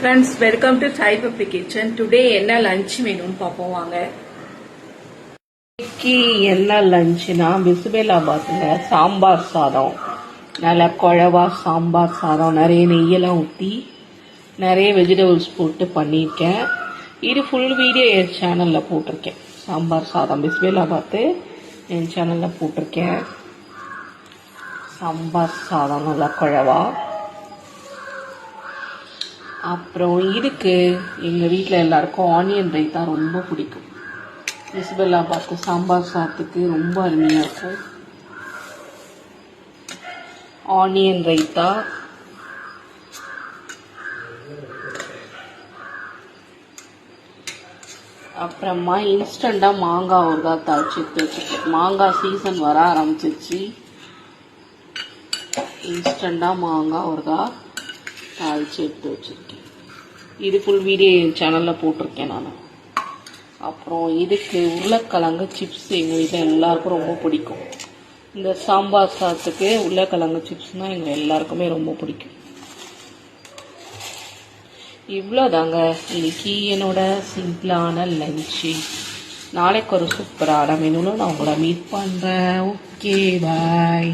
Friends, welcome to Thai Puppy Kitchen. Today என்ன lunch மெனுன்னு பார்ப்போம் வாங்க. இன்னைக்கு என்ன லஞ்சுனா பிஸ்பெல்லாபாத்தில் சாம்பார் சாதம், நல்லா குழவா சாம்பார் சாதம், நிறைய நெய்யெல்லாம் ஊற்றி நிறைய வெஜிடபிள்ஸ் போட்டு பண்ணியிருக்கேன். இது ஃபுல் வீடியோ என் சேனலில் போட்டிருக்கேன். சாம்பார் சாதம் பிஸ்பெல்லாபாத்து என் சேனலில் போட்டிருக்கேன். சாம்பார் சாதம் நல்லா குழவா. அப்புறம் இதுக்கு எங்கள் வீட்டில் எல்லாருக்கும் ஆனியன் ரைத்தா ரொம்ப பிடிக்கும். பிஸ்பெல்லாபாத்து சாம்பார் சாதத்துக்கு ரொம்ப அருமையாக இருக்கும். ஆனியன் ரைத்தா, அப்புறமா இன்ஸ்டண்ட்டாக மாங்காய் ஊறுகாய் தாளிச்சு வச்சுருக்கேன். மாங்காய் சீசன் வர ஆரம்பிச்சிச்சு. இன்ஸ்டண்ட்டாக மாங்காய் ஊறுகாய் தாளிச்சு எடுத்து வச்சுருக்கேன். இது ஃபுல் வீடியோ என் சேனலில் போட்டிருக்கேன் நான். அப்புறம் இதுக்கு உருளைக்கிழங்கு சிப்ஸ் எங்கள் வீட்டில் எல்லாருக்கும் ரொம்ப பிடிக்கும். இந்த சாம்பார் சாதத்துக்கு உருளைக்கிழங்கு சிப்ஸ்னால் எங்கள் எல்லாருக்குமே ரொம்ப பிடிக்கும். இவ்வளோதாங்க இன்னைக்கு என்னோட சிம்பிளான லஞ்சு. நாளைக்கு ஒரு சூப்பரான மெனுவில் நான் உங்களை மீட் பண்ணுறேன். ஓகே, பாய்.